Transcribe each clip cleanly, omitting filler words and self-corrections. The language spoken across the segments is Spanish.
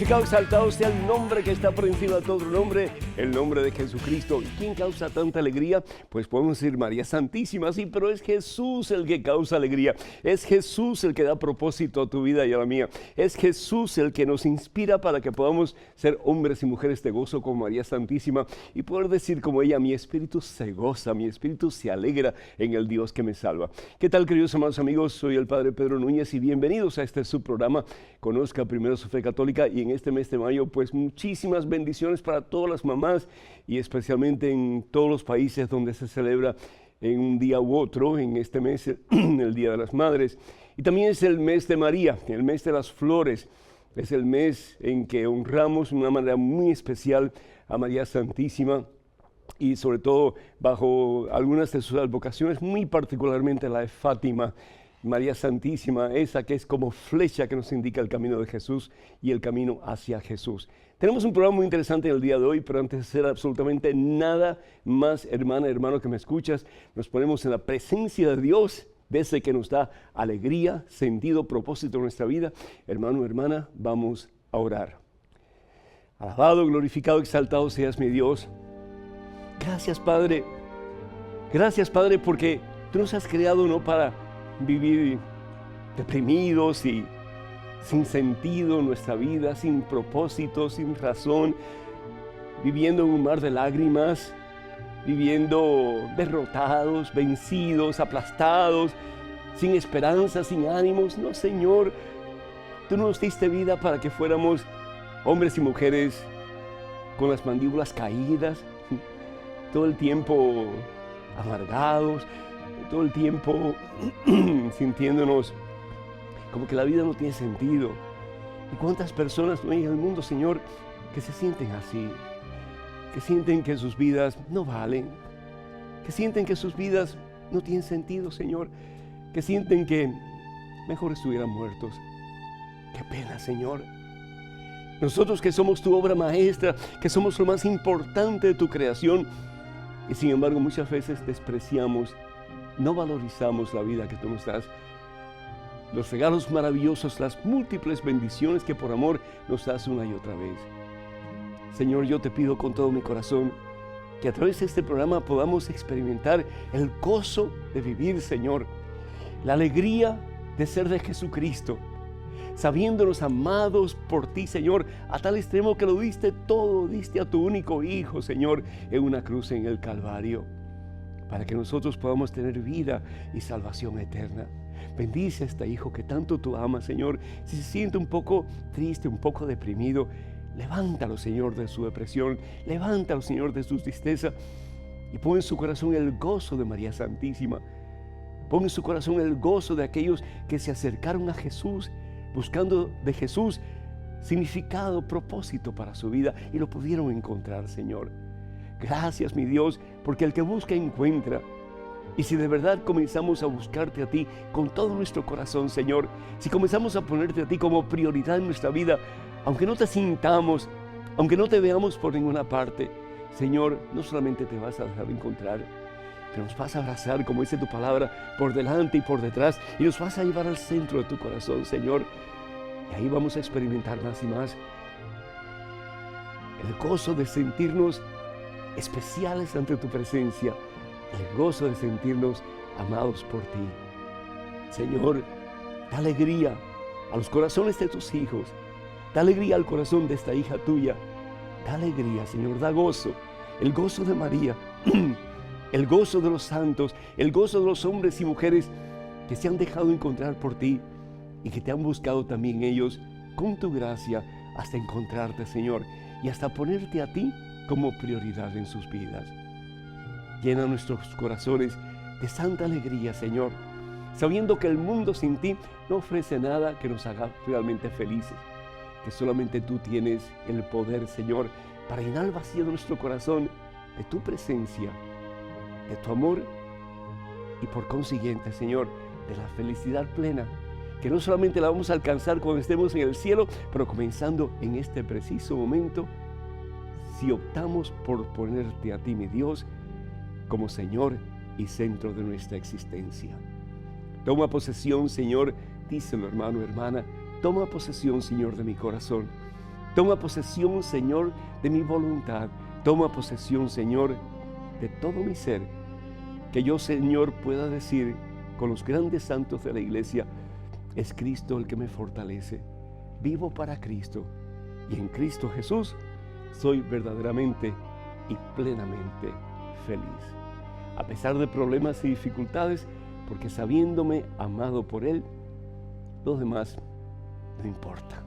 Glorificado, exaltado sea el nombre que está por encima de todo nombre, el nombre de Jesucristo. ¿Y quién causa tanta alegría? Pues podemos decir María Santísima, sí, pero es Jesús el que causa alegría. Es Jesús el que da propósito a tu vida y a la mía. Es Jesús el que nos inspira para que podamos ser hombres y mujeres de gozo como María Santísima y poder decir como ella, mi espíritu se goza, mi espíritu se alegra en el Dios que me salva. ¿Qué tal, queridos hermanos amigos? Soy el Padre Pedro Núñez y bienvenidos a este subprograma Conozca Primero su Fe Católica. Y en este mes de mayo, pues muchísimas bendiciones para todas las mamás y especialmente en todos los países donde se celebra en un día u otro, en este mes, el Día de las Madres. Y también es el mes de María, el mes de las flores. Es el mes en que honramos de una manera muy especial a María Santísima y sobre todo bajo algunas de sus advocaciones, muy particularmente la de Fátima. María Santísima, esa que es como flecha que nos indica el camino de Jesús y el camino hacia Jesús. Tenemos un programa muy interesante en el día de hoy, pero antes de hacer absolutamente nada más, hermana, hermano que me escuchas, nos ponemos en la presencia de Dios, de ese que nos da alegría, sentido, propósito en nuestra vida. Hermano, hermana, vamos a orar. Alabado, glorificado, exaltado seas mi Dios. Gracias, Padre. Gracias, Padre, porque tú nos has creado no para vivir deprimidos y sin sentido en nuestra vida, sin propósito, sin razón, viviendo en un mar de lágrimas, viviendo derrotados, vencidos, aplastados, sin esperanza, sin ánimos. No, Señor, tú nos diste vida para que fuéramos hombres y mujeres con las mandíbulas caídas, todo el tiempo amargados, todo el tiempo sintiéndonos como que la vida no tiene sentido. ¿Y cuántas personas no hay en el mundo, Señor, que se sienten así? Que sienten que sus vidas no valen, que sienten que sus vidas no tienen sentido, Señor, que sienten que mejor estuvieran muertos. Qué pena, Señor. Nosotros que somos tu obra maestra, que somos lo más importante de tu creación, y sin embargo muchas veces despreciamos, no valorizamos la vida que tú nos das, los regalos maravillosos, las múltiples bendiciones que por amor nos das una y otra vez. Señor, yo te pido con todo mi corazón que a través de este programa podamos experimentar el gozo de vivir, Señor, la alegría de ser de Jesucristo, sabiéndonos amados por ti, Señor, a tal extremo que lo diste todo, diste a tu único Hijo, Señor, en una cruz en el Calvario, para que nosotros podamos tener vida y salvación eterna. Bendice a este hijo que tanto tú amas, Señor. Si se siente un poco triste, un poco deprimido, levántalo, Señor, de su depresión, levántalo, Señor, de su tristeza y pon en su corazón el gozo de María Santísima. Pon en su corazón el gozo de aquellos que se acercaron a Jesús, buscando de Jesús significado, propósito para su vida y lo pudieron encontrar, Señor. Gracias, mi Dios, porque el que busca encuentra. Y si de verdad comenzamos a buscarte a ti con todo nuestro corazón, Señor, si comenzamos a ponerte a ti como prioridad en nuestra vida, aunque no te sintamos, aunque no te veamos por ninguna parte, Señor, no solamente te vas a dejar encontrar, pero nos vas a abrazar, como dice tu palabra, por delante y por detrás, y nos vas a llevar al centro de tu corazón, Señor. Y ahí vamos a experimentar más y más el gozo de sentirnos especiales ante tu presencia, el gozo de sentirnos amados por ti. Señor, da alegría a los corazones de tus hijos, da alegría al corazón de esta hija tuya, da alegría, Señor, da gozo, el gozo de María, el gozo de los santos, el gozo de los hombres y mujeres que se han dejado encontrar por ti y que te han buscado también ellos con tu gracia hasta encontrarte, Señor, y hasta ponerte a ti como prioridad en sus vidas. Llena nuestros corazones de santa alegría, Señor, sabiendo que el mundo sin ti no ofrece nada que nos haga realmente felices, que solamente tú tienes el poder, Señor, para llenar el vacío de nuestro corazón de tu presencia, de tu amor y por consiguiente, Señor, de la felicidad plena, que no solamente la vamos a alcanzar cuando estemos en el cielo, pero comenzando en este preciso momento, si optamos por ponerte a ti, mi Dios, como Señor y centro de nuestra existencia. Toma posesión, Señor, díselo, hermano, hermana, toma posesión, Señor, de mi corazón. Toma posesión, Señor, de mi voluntad. Toma posesión, Señor, de todo mi ser. Que yo, Señor, pueda decir con los grandes santos de la iglesia, es Cristo el que me fortalece. Vivo para Cristo y en Cristo Jesús soy verdaderamente y plenamente feliz. A pesar de problemas y dificultades, porque sabiéndome amado por Él, lo demás no importa.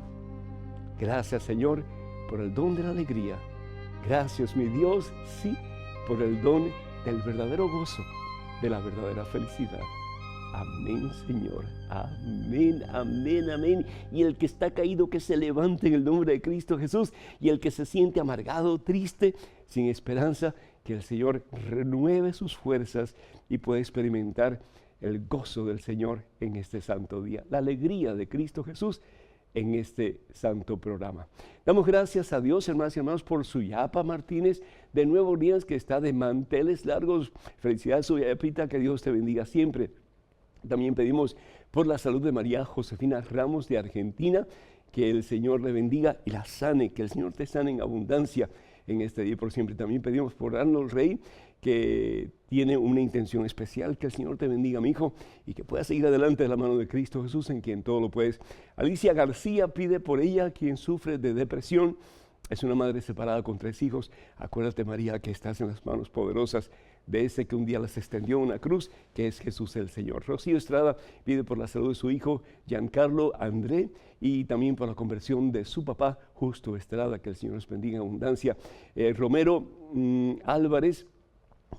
Gracias, Señor, por el don de la alegría. Gracias, mi Dios, sí, por el don del verdadero gozo, de la verdadera felicidad. Amén, Señor. Amén, amén, amén. Y el que está caído, que se levante en el nombre de Cristo Jesús. Y el que se siente amargado, triste, sin esperanza, que el Señor renueve sus fuerzas y pueda experimentar el gozo del Señor en este santo día. La alegría de Cristo Jesús en este santo programa. Damos gracias a Dios, hermanas y hermanos, por Suyapa Martínez de Nueva Orleans, que está de manteles largos. Felicidades, Suyapita, que Dios te bendiga siempre. También pedimos por la salud de María Josefina Ramos de Argentina, que el Señor le bendiga y la sane, que el Señor te sane en abundancia en este día y por siempre. También pedimos por Arnold Rey, que tiene una intención especial. Que el Señor te bendiga, mi hijo, y que puedas seguir adelante de la mano de Cristo Jesús, en quien todo lo puedes. Alicia García pide por ella, quien sufre de depresión. Es una madre separada con 3 hijos. Acuérdate, María, que estás en las manos poderosas de ese que un día les extendió una cruz, que es Jesús el Señor. Rocío Estrada pide por la salud de su hijo Giancarlo André y también por la conversión de su papá Justo Estrada, que el Señor los bendiga en abundancia. Romero Álvarez,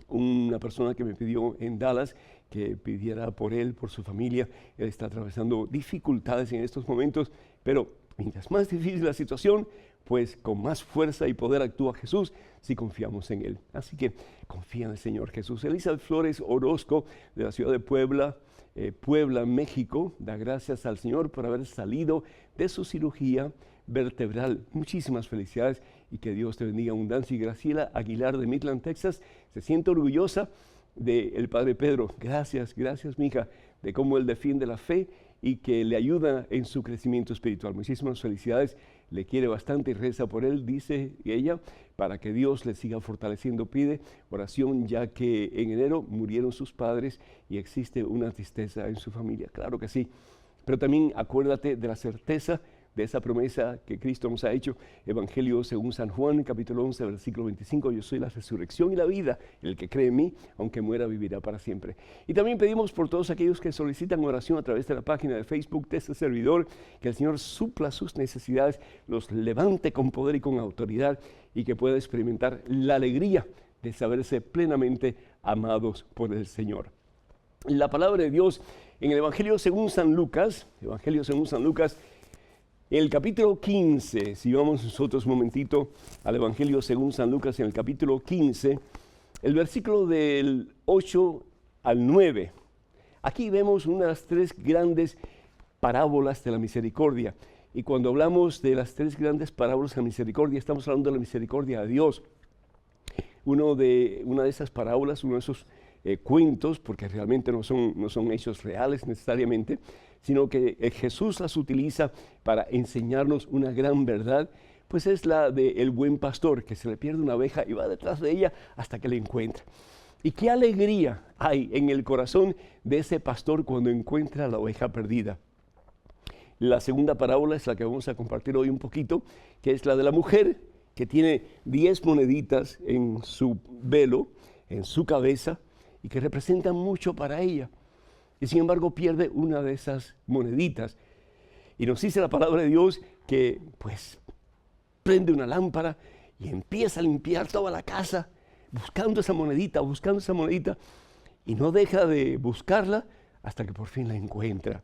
una persona que me pidió en Dallas que pidiera por él, por su familia. Él está atravesando dificultades en estos momentos, pero mientras más difícil la situación, pues con más fuerza y poder actúa Jesús si confiamos en Él. Así que confía en el Señor Jesús. Elizabeth Flores Orozco, de la ciudad de Puebla, México, da gracias al Señor por haber salido de su cirugía vertebral. Muchísimas felicidades y que Dios te bendiga en abundancia. Y Graciela Aguilar de Midland, Texas, se siente orgullosa del Padre Pedro. Gracias, gracias, mija, de cómo él defiende la fe y que le ayuda en su crecimiento espiritual. Muchísimas felicidades, le quiere bastante y reza por él, dice ella, para que Dios le siga fortaleciendo. Pide oración, ya que en enero murieron sus padres y existe una tristeza en su familia. Claro que sí, pero también acuérdate de la certeza de esa promesa que Cristo nos ha hecho. Evangelio según San Juan, capítulo 11, versículo 25, yo soy la resurrección y la vida, el que cree en mí, aunque muera, vivirá para siempre. Y también pedimos por todos aquellos que solicitan oración a través de la página de Facebook de este servidor, que el Señor supla sus necesidades, los levante con poder y con autoridad, y que pueda experimentar la alegría de saberse plenamente amados por el Señor. La palabra de Dios en el Evangelio según San Lucas, el capítulo 15, si vamos nosotros un momentito al Evangelio según San Lucas, en el capítulo 15, el versículo del 8 al 9. Aquí vemos unas 3 grandes parábolas de la misericordia. Y cuando hablamos de las 3 grandes parábolas de la misericordia, estamos hablando de la misericordia de Dios. Una de esas parábolas, uno de esos cuentos, porque realmente no son hechos reales necesariamente, sino que Jesús las utiliza para enseñarnos una gran verdad, pues es la del buen pastor, que se le pierde una oveja y va detrás de ella hasta que la encuentra. Y qué alegría hay en el corazón de ese pastor cuando encuentra la oveja perdida. La segunda parábola es la que vamos a compartir hoy un poquito, que es la de la mujer que tiene 10 moneditas en su velo, en su cabeza, y que representan mucho para ella. Y sin embargo pierde una de esas moneditas. Y nos dice la palabra de Dios que pues prende una lámpara y empieza a limpiar toda la casa buscando esa monedita, y no deja de buscarla hasta que por fin la encuentra.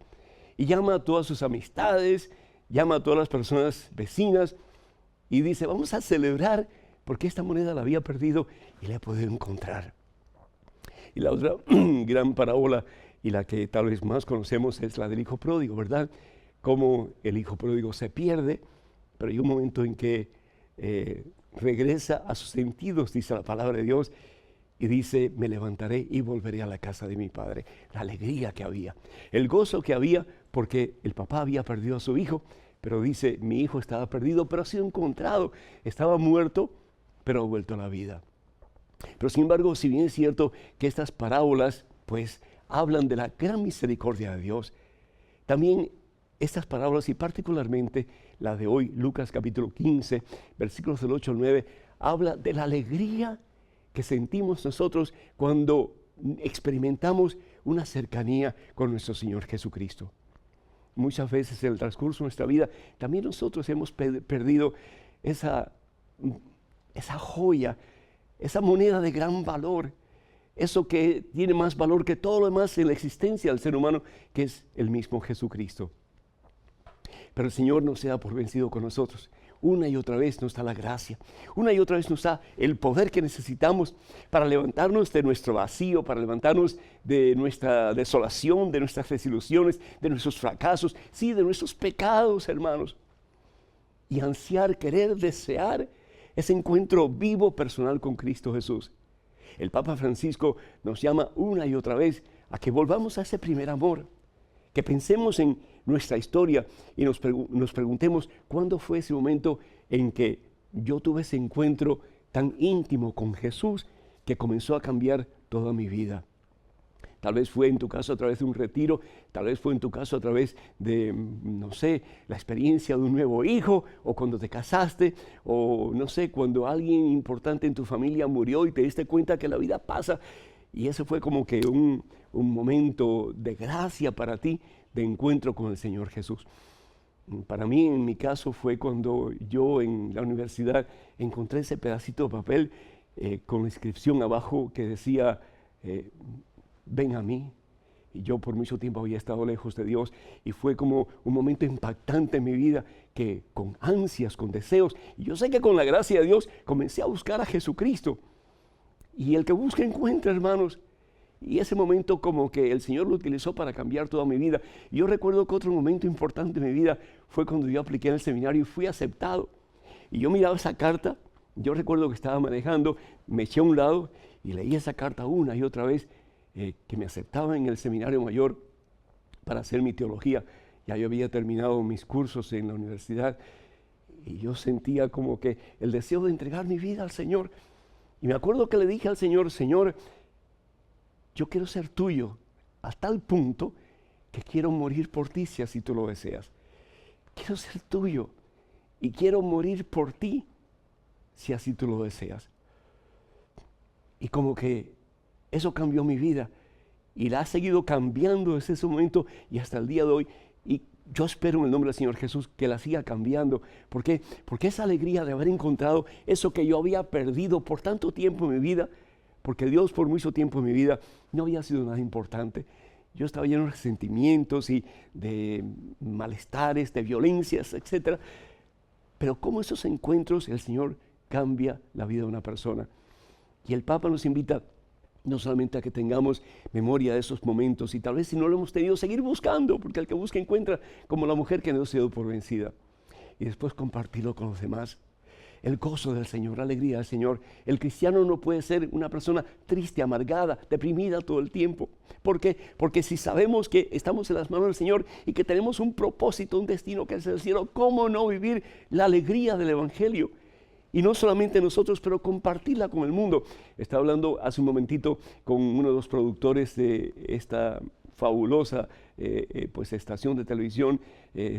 Y llama a todas sus amistades, llama a todas las personas vecinas y dice, vamos a celebrar porque esta moneda la había perdido y la he podido encontrar. Y la otra gran parábola, y la que tal vez más conocemos, es la del hijo pródigo, ¿verdad? Cómo el hijo pródigo se pierde, pero hay un momento en que regresa a sus sentidos, dice la palabra de Dios, y dice, me levantaré y volveré a la casa de mi padre. La alegría que había, el gozo que había, porque el papá había perdido a su hijo, pero dice, mi hijo estaba perdido, pero ha sido encontrado. Estaba muerto, pero ha vuelto a la vida. Pero sin embargo, si bien es cierto que estas parábolas, pues, hablan de la gran misericordia de Dios, también estas parábolas, y particularmente la de hoy, Lucas capítulo 15, versículos del 8 al 9, habla de la alegría que sentimos nosotros cuando experimentamos una cercanía con nuestro Señor Jesucristo. Muchas veces en el transcurso de nuestra vida, también nosotros hemos perdido esa joya, esa moneda de gran valor, eso que tiene más valor que todo lo demás en la existencia del ser humano, que es el mismo Jesucristo. Pero el Señor no se da por vencido con nosotros. Una y otra vez nos da la gracia. Una y otra vez nos da el poder que necesitamos para levantarnos de nuestro vacío, para levantarnos de nuestra desolación, de nuestras desilusiones, de nuestros fracasos, sí, de nuestros pecados, hermanos. Y ansiar, querer, desear ese encuentro vivo, personal con Cristo Jesús. El Papa Francisco nos llama una y otra vez a que volvamos a ese primer amor, que pensemos en nuestra historia y nos preguntemos cuándo fue ese momento en que yo tuve ese encuentro tan íntimo con Jesús que comenzó a cambiar toda mi vida. Tal vez fue en tu caso a través de un retiro, tal vez fue en tu caso a través de, no sé, la experiencia de un nuevo hijo, o cuando te casaste, o no sé, cuando alguien importante en tu familia murió y te diste cuenta que la vida pasa. Y ese fue como que un momento de gracia para ti, de encuentro con el Señor Jesús. Para mí, en mi caso, fue cuando yo en la universidad encontré ese pedacito de papel con la inscripción abajo que decía, ven a mí. Y yo por mucho tiempo había estado lejos de Dios y fue como un momento impactante en mi vida que con ansias, con deseos, y yo sé que con la gracia de Dios comencé a buscar a Jesucristo. Y el que busca encuentra, hermanos. Y ese momento como que el Señor lo utilizó para cambiar toda mi vida. Y yo recuerdo que otro momento importante en mi vida fue cuando yo apliqué en el seminario y fui aceptado. Y yo miraba esa carta, yo recuerdo que estaba manejando, me eché a un lado y leí esa carta una y otra vez, que me aceptaban en el seminario mayor para hacer mi teología. Ya yo había terminado mis cursos en la universidad y yo sentía como que el deseo de entregar mi vida al Señor. Y me acuerdo que le dije al Señor, Señor, yo quiero ser tuyo a tal punto que quiero morir por ti si así tú lo deseas. Quiero ser tuyo y quiero morir por ti si así tú lo deseas. Y como que eso cambió mi vida y la ha seguido cambiando desde ese momento y hasta el día de hoy. Y yo espero en el nombre del Señor Jesús que la siga cambiando. ¿Por qué? Porque esa alegría de haber encontrado eso que yo había perdido por tanto tiempo en mi vida, porque Dios por mucho tiempo en mi vida no había sido nada importante. Yo estaba lleno de sentimientos y de malestares, de violencias, etc. Pero cómo esos encuentros el Señor cambia la vida de una persona. Y el Papa nos invita no solamente a que tengamos memoria de esos momentos y tal vez si no lo hemos tenido, seguir buscando, porque el que busca encuentra, como la mujer que no se dio por vencida. Y después compartirlo con los demás. El gozo del Señor, la alegría del Señor. El cristiano no puede ser una persona triste, amargada, deprimida todo el tiempo. ¿Por qué? Porque si sabemos que estamos en las manos del Señor y que tenemos un propósito, un destino que es el cielo, ¿cómo no vivir la alegría del Evangelio? Y no solamente nosotros, pero compartirla con el mundo. Estaba hablando hace un momentito con uno de los productores de esta fabulosa pues estación de televisión,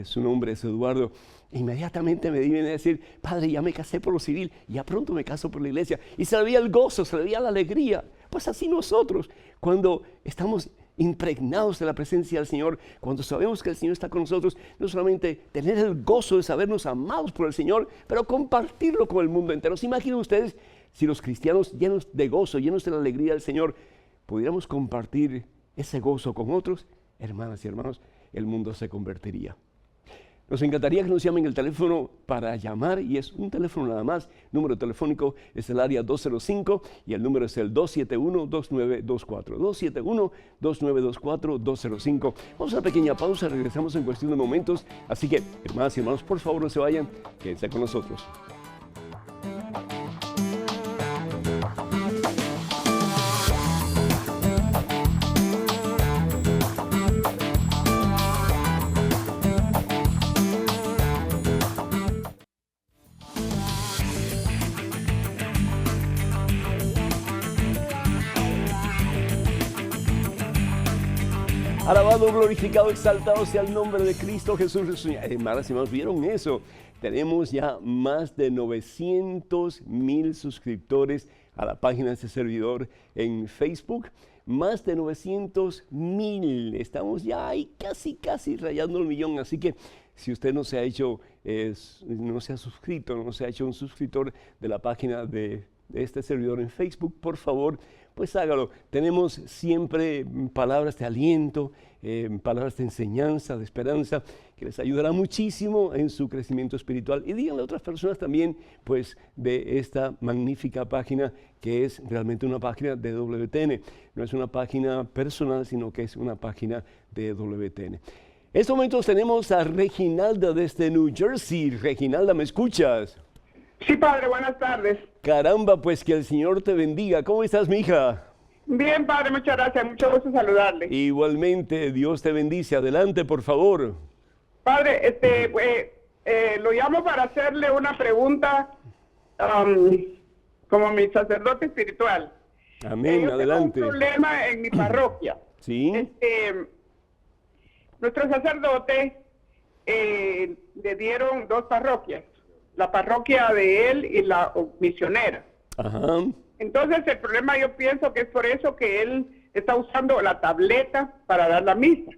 su nombre es Eduardo. Inmediatamente me viene a decir, padre, ya me casé por lo civil, ya pronto me caso por la iglesia. Y se le veía el gozo, se le veía la alegría. Pues así nosotros, cuando estamos impregnados de la presencia del Señor, cuando sabemos que el Señor está con nosotros, no solamente tener el gozo de sabernos amados por el Señor, pero compartirlo con el mundo entero. ¿Se imaginan ustedes si los cristianos llenos de gozo, llenos de la alegría del Señor, pudiéramos compartir ese gozo con otros? Hermanas y hermanos, el mundo se convertiría. Nos encantaría que nos llamen el teléfono para llamar, y es un teléfono nada más. Número telefónico es el área 205 y el número es el 271-2924. 271-2924-205. Vamos a una pequeña pausa, regresamos en cuestión de momentos. Así que, hermanas y hermanos, por favor no se vayan, quédense con nosotros. Alabado, glorificado, exaltado sea el nombre de Cristo Jesús. Hermanas y hermanos, ¿vieron eso? Tenemos ya más de 900,000 suscriptores a la página de este servidor en Facebook. Más de 900,000. Estamos ya ahí casi rayando el millón. Así que si usted no se ha hecho, no se ha suscrito, no se ha hecho un suscriptor de la página de este servidor en Facebook, por favor, pues hágalo. Tenemos siempre palabras de aliento, palabras de enseñanza, de esperanza, que les ayudará muchísimo en su crecimiento espiritual. Y díganle a otras personas también, pues, de esta magnífica página, que es realmente una página de WTN. No es una página personal, sino que es una página de WTN. En estos momentos tenemos a Reginalda desde New Jersey. Reginalda, ¿me escuchas? Sí, padre, buenas tardes. Caramba, pues que el Señor te bendiga. ¿Cómo estás, mija? Bien, padre, muchas gracias. Mucho gusto saludarle. Igualmente, Dios te bendice. Adelante, por favor. Padre, lo llamo para hacerle una pregunta como mi sacerdote espiritual. Amén, yo adelante. Tengo un problema en mi parroquia. Sí. Nuestro sacerdote le dieron 2 parroquias. La parroquia de él y la misionera. Ajá. Entonces el problema, yo pienso que es por eso que él está usando la tableta para dar la misa.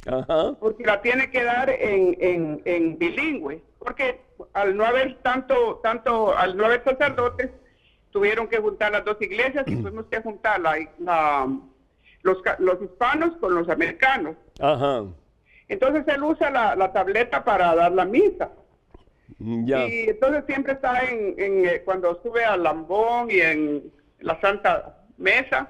Ajá. Porque la tiene que dar en bilingüe. Porque al no haber al no haber sacerdotes, tuvieron que juntar las 2 iglesias y tuvimos que juntar los hispanos con los americanos. Ajá. Entonces él usa la tableta para dar la misa. Ya. Y entonces siempre está cuando sube al lambón y en la Santa Mesa,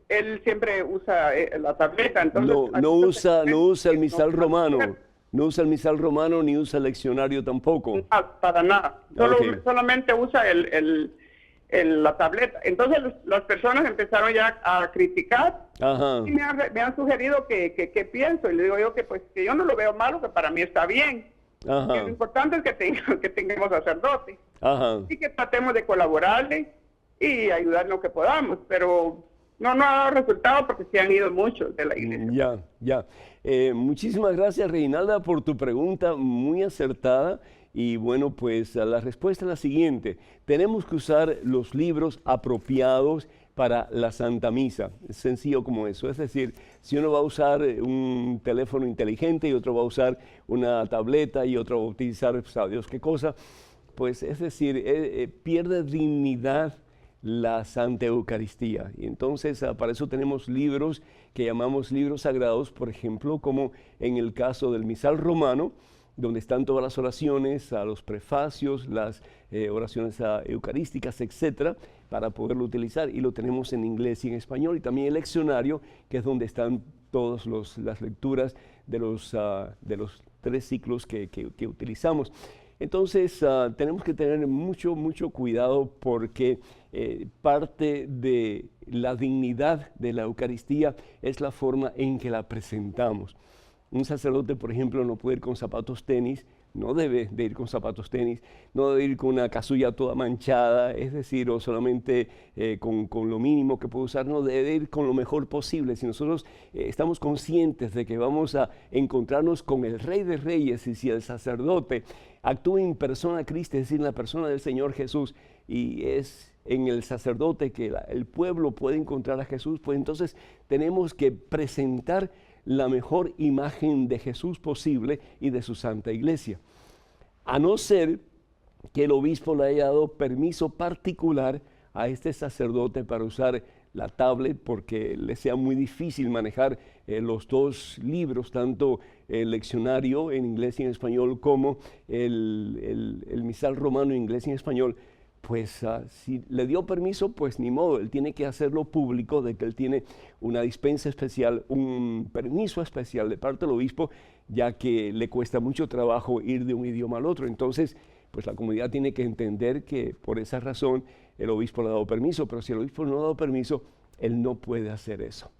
él siempre usa la tableta. Entonces, No usa el misal romano. No usa el misal romano ni usa el leccionario tampoco. No, para nada. Solamente usa la tableta. Entonces las personas empezaron ya a criticar. Ajá. Y me han sugerido que pienso. Y le digo yo que yo no lo veo malo, que para mí está bien. Ajá. Lo importante es que tengamos sacerdotes. Ajá. Y que tratemos de colaborarle y ayudar en lo que podamos, pero no ha dado resultado porque se han ido muchos de la iglesia. Ya. Muchísimas gracias, Reinalda, por tu pregunta muy acertada. Y bueno, pues la respuesta es la siguiente. Tenemos que usar los libros apropiados para la Santa Misa. Es sencillo como eso. Es decir, si uno va a usar un teléfono inteligente y otro va a usar una tableta y otro va a utilizar, sabe Dios qué cosa, pues es decir, pierde dignidad la Santa Eucaristía. Y entonces para eso tenemos libros que llamamos libros sagrados, por ejemplo, como en el caso del misal romano, donde están todas las oraciones, a los prefacios, las oraciones eucarísticas, etcétera, para poderlo utilizar. Y lo tenemos en inglés y en español, y también el leccionario, que es donde están todas las lecturas de los 3 ciclos que utilizamos. Entonces tenemos que tener mucho cuidado porque parte de la dignidad de la Eucaristía es la forma en que la presentamos. Un sacerdote, por ejemplo, no puede ir con zapatos tenis, no debe de ir con zapatos tenis, no debe ir con una casulla toda manchada, es decir, o solamente con lo mínimo que puede usar, no debe ir con lo mejor posible. Si nosotros estamos conscientes de que vamos a encontrarnos con el Rey de Reyes y si el sacerdote actúa en persona Cristo, es decir, en la persona del Señor Jesús, y es en el sacerdote que el pueblo puede encontrar a Jesús, pues entonces tenemos que presentar la mejor imagen de Jesús posible y de su Santa Iglesia. A no ser que el obispo le haya dado permiso particular a este sacerdote para usar la tablet porque le sea muy difícil manejar los 2 libros, tanto el leccionario en inglés y en español como el misal romano en inglés y en español. Pues si le dio permiso, pues ni modo, él tiene que hacerlo público de que él tiene una dispensa especial, un permiso especial de parte del obispo, ya que le cuesta mucho trabajo ir de un idioma al otro. Entonces, pues la comunidad tiene que entender que por esa razón el obispo le ha dado permiso, pero si el obispo no ha dado permiso, él no puede hacer eso.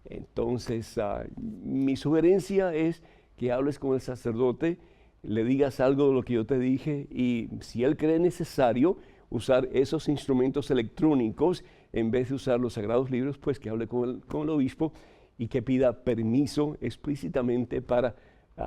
Entonces, mi sugerencia es que hables con el sacerdote, le digas algo de lo que yo te dije y si él cree necesario usar esos instrumentos electrónicos en vez de usar los sagrados libros, pues que hable con el obispo y que pida permiso explícitamente para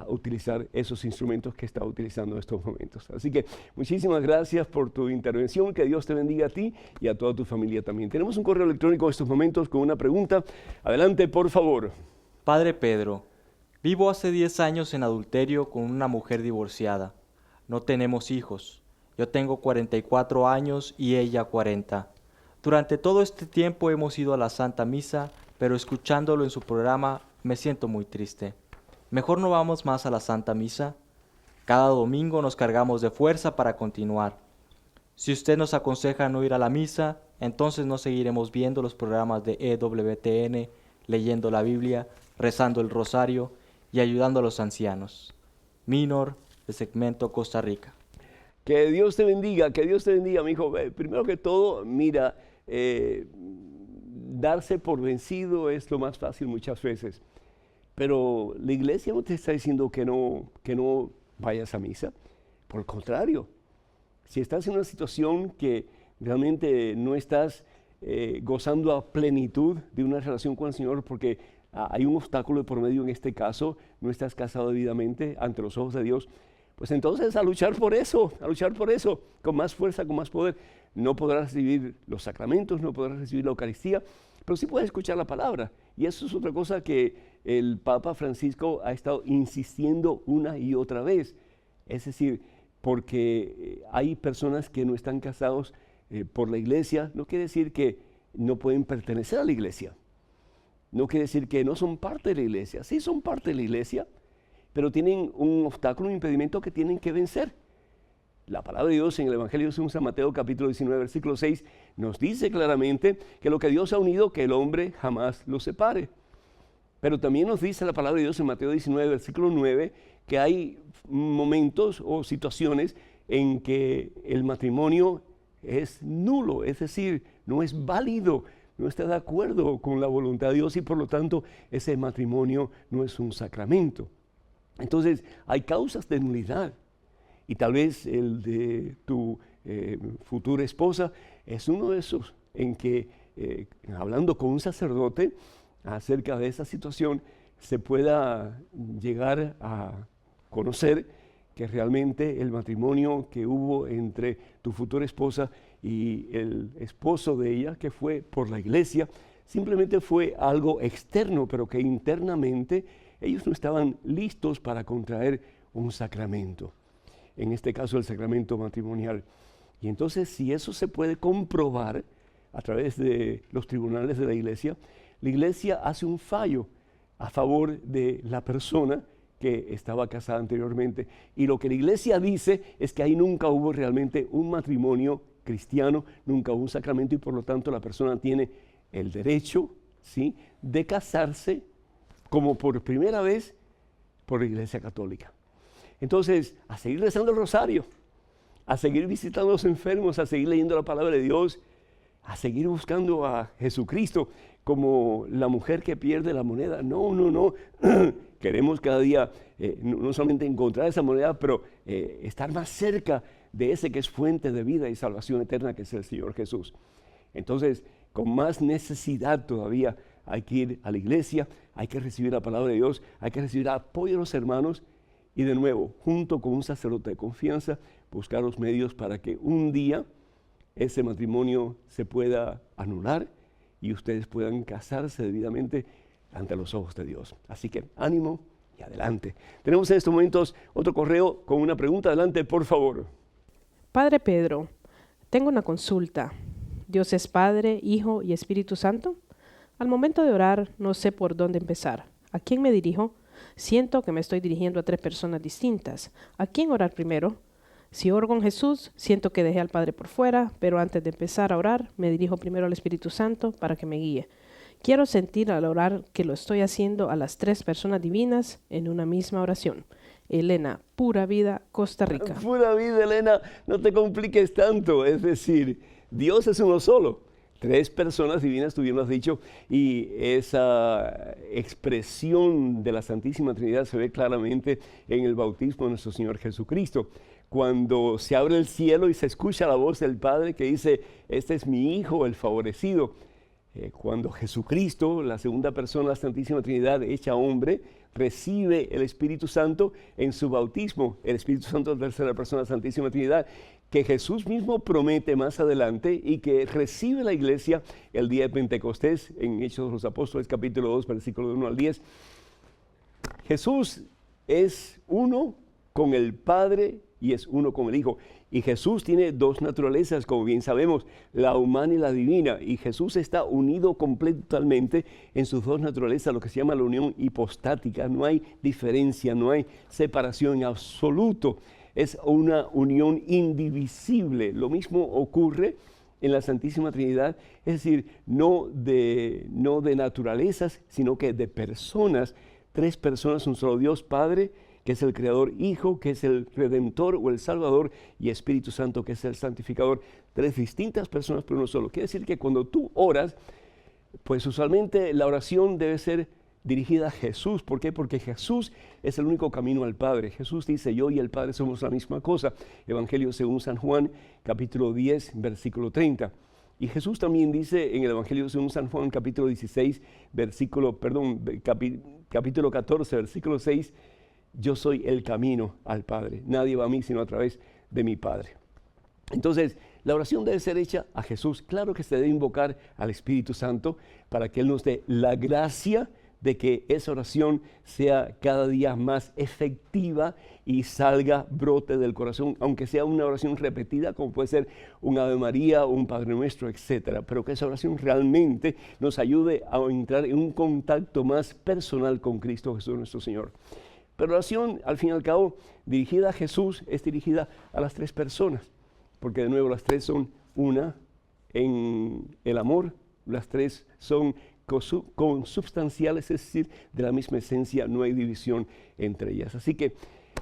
utilizar esos instrumentos que está utilizando en estos momentos. Así que muchísimas gracias por tu intervención, que Dios te bendiga a ti y a toda tu familia también. Tenemos un correo electrónico en estos momentos con una pregunta. Adelante, por favor. Padre Pedro, vivo hace 10 años en adulterio con una mujer divorciada. No tenemos hijos. Yo tengo 44 años y ella 40. Durante todo este tiempo hemos ido a la Santa Misa, pero escuchándolo en su programa me siento muy triste. ¿Mejor no vamos más a la Santa Misa? Cada domingo nos cargamos de fuerza para continuar. Si usted nos aconseja no ir a la misa, entonces no seguiremos viendo los programas de EWTN, leyendo la Biblia, rezando el rosario y ayudando a los ancianos. Minor, de Segmento, Costa Rica. Que Dios te bendiga, mi hijo. Primero que todo, mira, darse por vencido es lo más fácil muchas veces. Pero la iglesia no te está diciendo que no vayas a misa. Por el contrario, si estás en una situación que realmente no estás gozando a plenitud de una relación con el Señor porque hay un obstáculo de por medio en este caso, no estás casado debidamente ante los ojos de Dios, pues entonces a luchar por eso, con más fuerza, con más poder. No podrás recibir los sacramentos, no podrás recibir la Eucaristía, pero sí puedes escuchar la palabra. Y eso es otra cosa que el Papa Francisco ha estado insistiendo una y otra vez. Es decir, porque hay personas que no están casados por la iglesia, no quiere decir que no pueden pertenecer a la iglesia. No quiere decir que no son parte de la iglesia. Sí son parte de la iglesia, pero tienen un obstáculo, un impedimento que tienen que vencer. La palabra de Dios en el Evangelio según San Mateo capítulo 19, versículo 6, nos dice claramente que lo que Dios ha unido, que el hombre jamás lo separe. Pero también nos dice la palabra de Dios en Mateo 19, versículo 9, que hay momentos o situaciones en que el matrimonio es nulo, es decir, no es válido, no está de acuerdo con la voluntad de Dios y por lo tanto ese matrimonio no es un sacramento. Entonces hay causas de nulidad. Y tal vez el de tu futura esposa es uno de esos en que, hablando con un sacerdote acerca de esa situación, se pueda llegar a conocer que realmente el matrimonio que hubo entre tu futura esposa y el esposo de ella, que fue por la iglesia, simplemente fue algo externo, pero que internamente ellos no estaban listos para contraer un sacramento. En este caso el sacramento matrimonial. Y entonces si eso se puede comprobar a través de los tribunales de la iglesia hace un fallo a favor de la persona que estaba casada anteriormente. Y lo que la iglesia dice es que ahí nunca hubo realmente un matrimonio cristiano, nunca hubo un sacramento y por lo tanto la persona tiene el derecho, ¿sí?, de casarse como por primera vez por la Iglesia Católica. Entonces, a seguir rezando el rosario, a seguir visitando a los enfermos, a seguir leyendo la palabra de Dios, a seguir buscando a Jesucristo como la mujer que pierde la moneda. No. Queremos cada día no solamente encontrar esa moneda, pero estar más cerca de ese que es fuente de vida y salvación eterna, que es el Señor Jesús. Entonces, con más necesidad todavía hay que ir a la iglesia, hay que recibir la palabra de Dios, hay que recibir apoyo de los hermanos y de nuevo, junto con un sacerdote de confianza, buscar los medios para que un día ese matrimonio se pueda anular y ustedes puedan casarse debidamente ante los ojos de Dios. Así que ánimo y adelante. Tenemos en estos momentos otro correo con una pregunta. Adelante, por favor. Padre Pedro, tengo una consulta. ¿Dios es Padre, Hijo y Espíritu Santo? Al momento de orar, no sé por dónde empezar. ¿A quién me dirijo? Siento que me estoy dirigiendo a 3 personas distintas. ¿A quién orar primero? Si oro con Jesús, siento que dejé al Padre por fuera, pero antes de empezar a orar, me dirijo primero al Espíritu Santo para que me guíe. Quiero sentir al orar que lo estoy haciendo a las 3 personas divinas en una misma oración. Elena, Pura Vida, Costa Rica. Pura vida, Elena, no te compliques tanto. Es decir, Dios es uno solo. 3 personas divinas, tú bien lo has dicho, y esa expresión de la Santísima Trinidad se ve claramente en el bautismo de nuestro Señor Jesucristo. Cuando se abre el cielo y se escucha la voz del Padre que dice, este es mi Hijo, el favorecido. Cuando Jesucristo, la segunda persona de la Santísima Trinidad, hecha hombre, recibe el Espíritu Santo en su bautismo, el Espíritu Santo, la tercera persona de la Santísima Trinidad, que Jesús mismo promete más adelante y que recibe la iglesia el día de Pentecostés, en Hechos de los Apóstoles, capítulo 2, versículo 1 al 10. Jesús es uno con el Padre y es uno con el Hijo. Y Jesús tiene dos naturalezas, como bien sabemos, la humana y la divina. Y Jesús está unido completamente en sus dos naturalezas, lo que se llama la unión hipostática. No hay diferencia, no hay separación en absoluto. Es una unión indivisible. Lo mismo ocurre en la Santísima Trinidad, es decir, no de naturalezas, sino que de personas. Tres personas, un solo Dios, Padre, que es el Creador, Hijo, que es el Redentor o el Salvador, y Espíritu Santo, que es el Santificador. Tres distintas personas, pero uno solo. Quiere decir que cuando tú oras, pues usualmente la oración debe ser dirigida a Jesús. ¿Por qué? Porque Jesús es el único camino al Padre. Jesús dice, yo y el Padre somos la misma cosa. Evangelio según San Juan, capítulo 10, versículo 30. Y Jesús también dice en el Evangelio según San Juan, capítulo 16, capítulo 14, versículo 6, yo soy el camino al Padre. Nadie va a mí sino a través de mi Padre. Entonces, la oración debe ser hecha a Jesús. Claro que se debe invocar al Espíritu Santo para que Él nos dé la gracia de que esa oración sea cada día más efectiva y brote del corazón, aunque sea una oración repetida, como puede ser un Ave María o un Padre Nuestro, etcétera, pero que esa oración realmente nos ayude a entrar en un contacto más personal con Cristo Jesús nuestro Señor. Pero la oración, al fin y al cabo, dirigida a Jesús, es dirigida a las tres personas, porque de nuevo las tres son una en el amor, las tres son consubstanciales, es decir, de la misma esencia, no hay división entre ellas. Así que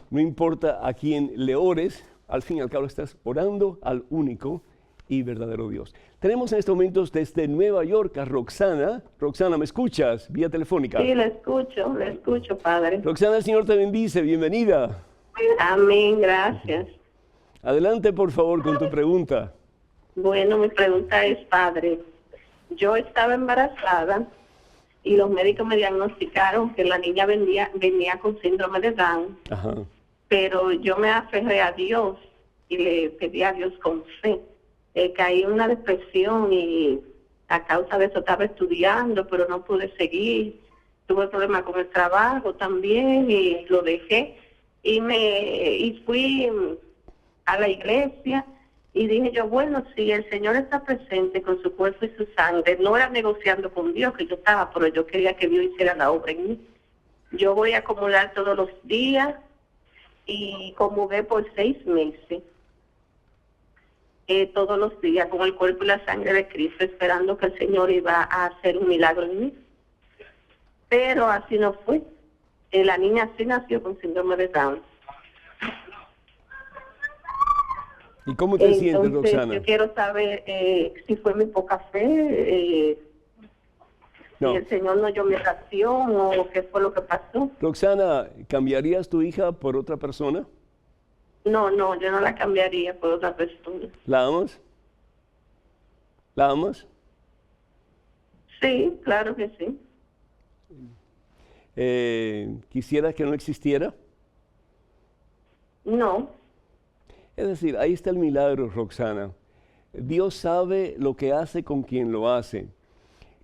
no importa a quién le ores, al fin y al cabo estás orando al único y verdadero Dios. Tenemos en estos momentos desde Nueva York a Roxana. Roxana, ¿me escuchas? Vía telefónica. Sí, le escucho, Padre. Roxana, el Señor te bendice, bienvenida. Amén, gracias. Adelante, por favor, con tu pregunta. Bueno, mi pregunta es, Padre, yo estaba embarazada y los médicos me diagnosticaron que la niña venía con síndrome de Down. Ajá. Pero yo me aferré a Dios y le pedí a Dios con fe. Caí en una depresión y a causa de eso estaba estudiando, pero no pude seguir. Tuve problemas con el trabajo también y lo dejé. Y fui a la iglesia y dije yo, bueno, si el Señor está presente con su cuerpo y su sangre, no era negociando con Dios que yo estaba, pero yo quería que Dios hiciera la obra en mí. Yo voy a acumular todos los días y comulgué por 6 meses. Todos los días con el cuerpo y la sangre de Cristo, esperando que el Señor iba a hacer un milagro en mí. Pero así no fue. La niña sí nació con síndrome de Down. ¿Y cómo te sientes, Roxana? Yo quiero saber si fue mi poca fe, No. si el Señor no oyó mi oración o qué fue lo que pasó. Roxana, ¿cambiarías tu hija por otra persona? No, yo no la cambiaría por otra persona. ¿La amas? ¿La amas? Sí, claro que sí. ¿Quisieras que no existiera? No. Es decir, ahí está el milagro, Roxana. Dios sabe lo que hace con quien lo hace.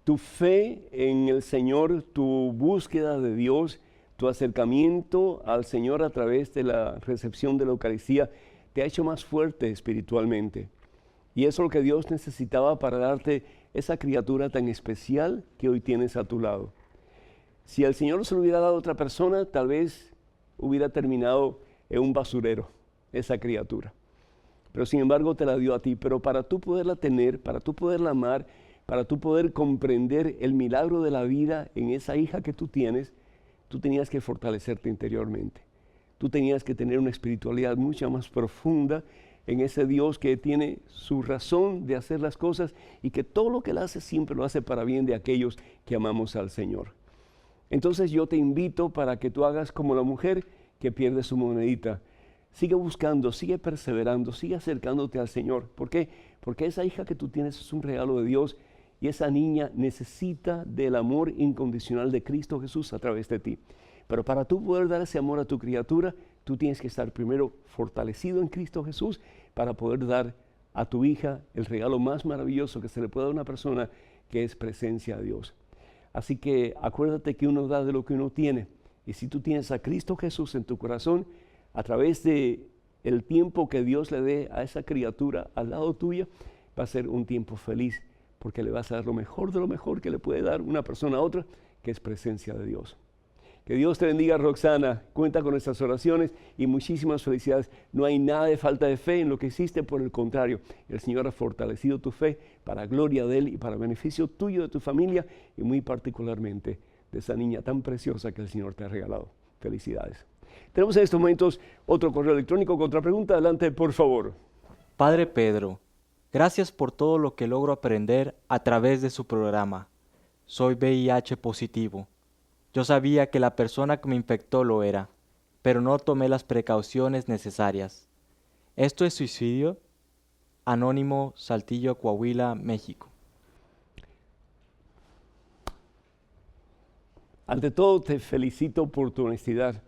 Tu fe en el Señor, tu búsqueda de Dios, tu acercamiento al Señor a través de la recepción de la Eucaristía te ha hecho más fuerte espiritualmente. Y eso es lo que Dios necesitaba para darte esa criatura tan especial que hoy tienes a tu lado. Si el Señor se lo hubiera dado a otra persona, tal vez hubiera terminado en un basurero esa criatura. Pero sin embargo te la dio a ti. Pero para tú poderla tener, para tú poderla amar, para tú poder comprender el milagro de la vida en esa hija que tú tienes, tú tenías que fortalecerte interiormente. Tú tenías que tener una espiritualidad mucho más profunda en ese Dios que tiene su razón de hacer las cosas y que todo lo que Él hace siempre lo hace para bien de aquellos que amamos al Señor. Entonces yo te invito para que tú hagas como la mujer que pierde su monedita. Sigue buscando, sigue perseverando, sigue acercándote al Señor. ¿Por qué? Porque esa hija que tú tienes es un regalo de Dios y esa niña necesita del amor incondicional de Cristo Jesús a través de ti. Pero para tú poder dar ese amor a tu criatura, tú tienes que estar primero fortalecido en Cristo Jesús para poder dar a tu hija el regalo más maravilloso que se le puede dar a una persona, que es presencia de Dios. Así que acuérdate que uno da de lo que uno tiene. Y si tú tienes a Cristo Jesús en tu corazón, a través de el tiempo que Dios le dé a esa criatura al lado tuyo, va a ser un tiempo feliz, porque le vas a dar lo mejor de lo mejor que le puede dar una persona a otra, que es presencia de Dios. Que Dios te bendiga, Roxana. Cuenta con nuestras oraciones y muchísimas felicidades. No hay nada de falta de fe en lo que hiciste, por el contrario, el Señor ha fortalecido tu fe para gloria de Él y para beneficio tuyo, de tu familia y muy particularmente de esa niña tan preciosa que el Señor te ha regalado. Felicidades. Tenemos en estos momentos otro correo electrónico con otra pregunta. Adelante, por favor. Padre Pedro, gracias por todo lo que logro aprender a través de su programa. Soy VIH positivo. Yo sabía que la persona que me infectó lo era, pero no tomé las precauciones necesarias. ¿Esto es suicidio? Anónimo, Saltillo, Coahuila, México. Ante todo, te felicito por tu honestidad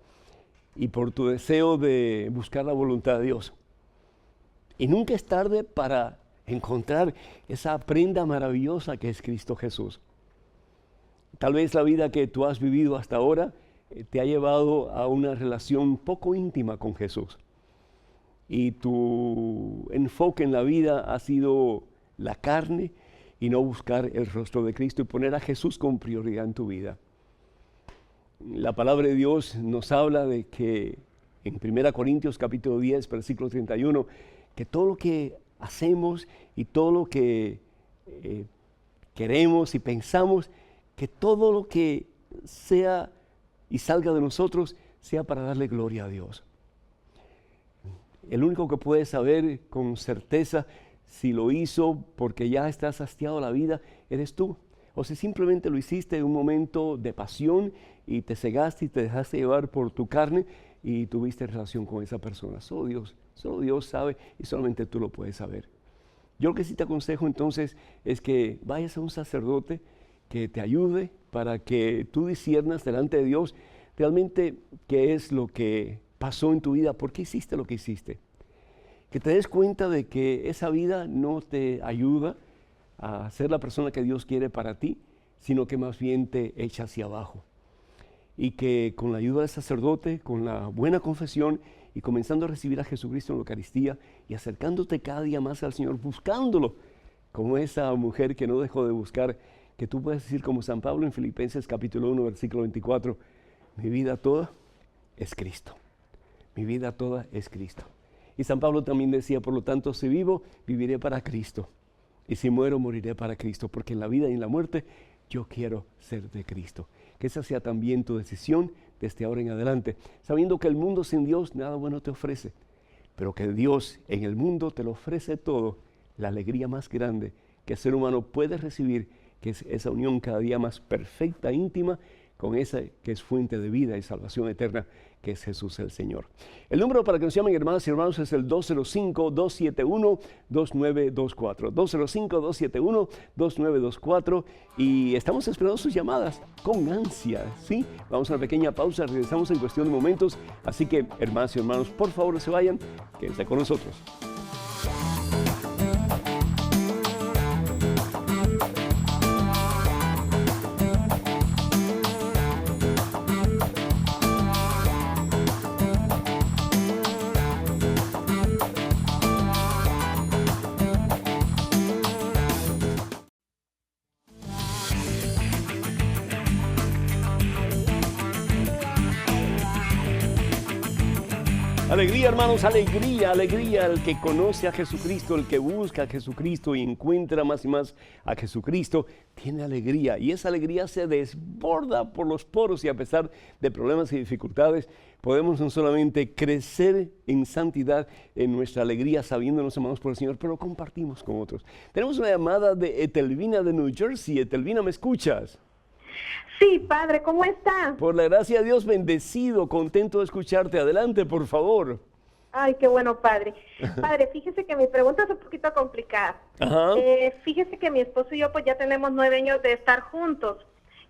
y por tu deseo de buscar la voluntad de Dios. Y nunca es tarde para encontrar esa prenda maravillosa que es Cristo Jesús. Tal vez la vida que tú has vivido hasta ahora te ha llevado a una relación poco íntima con Jesús. Y tu enfoque en la vida ha sido la carne y no buscar el rostro de Cristo y poner a Jesús como prioridad en tu vida. La palabra de Dios nos habla de que en 1 Corintios capítulo 10, versículo 31, que todo lo que hacemos y todo lo que queremos y pensamos, que todo lo que sea y salga de nosotros sea para darle gloria a Dios. El único que puede saber con certeza si lo hizo porque ya estás hastiado de la vida, eres tú. O si simplemente lo hiciste en un momento de pasión y te cegaste y te dejaste llevar por tu carne y tuviste relación con esa persona. Solo Dios sabe y solamente tú lo puedes saber. Yo lo que sí te aconsejo entonces es que vayas a un sacerdote que te ayude para que tú disciernas delante de Dios realmente qué es lo que pasó en tu vida, por qué hiciste lo que hiciste. Que te des cuenta de que esa vida no te ayuda a ser la persona que Dios quiere para ti, sino que más bien te echa hacia abajo. Y que con la ayuda del sacerdote, con la buena confesión y comenzando a recibir a Jesucristo en la Eucaristía y acercándote cada día más al Señor, buscándolo, como esa mujer que no dejó de buscar, que tú puedes decir como San Pablo en Filipenses capítulo 1, versículo 24, mi vida toda es Cristo. Mi vida toda es Cristo. Y San Pablo también decía, por lo tanto, si vivo, viviré para Cristo. Y si muero, moriré para Cristo, porque en la vida y en la muerte yo quiero ser de Cristo. Que esa sea también tu decisión desde ahora en adelante, sabiendo que el mundo sin Dios nada bueno te ofrece, pero que Dios en el mundo te lo ofrece todo, la alegría más grande que el ser humano puede recibir, que es esa unión cada día más perfecta, íntima, con esa que es fuente de vida y salvación eterna, que es Jesús el Señor. El número para que nos llamen, hermanas y hermanos, es el 205-271-2924. 205-271-2924. Y estamos esperando sus llamadas con ansia, ¿sí? Vamos a una pequeña pausa, regresamos en cuestión de momentos. Así que, hermanas y hermanos, por favor, no se vayan, quédense con nosotros. Alegría, hermanos, alegría, alegría. El que conoce a Jesucristo, el que busca a Jesucristo y encuentra más y más a Jesucristo, tiene alegría. Y esa alegría se desborda por los poros y a pesar de problemas y dificultades, podemos no solamente crecer en santidad en nuestra alegría, sabiéndonos amados por el Señor, pero compartimos con otros. Tenemos una llamada de Etelvina de New Jersey. Etelvina, ¿me escuchas? Sí, padre, ¿cómo está? Por la gracia de Dios, bendecido, contento de escucharte. Adelante, por favor. Ay, qué bueno, padre. Padre, fíjese que mi pregunta es un poquito complicada. Ajá. Fíjese que mi esposo y yo pues ya tenemos 9 años de estar juntos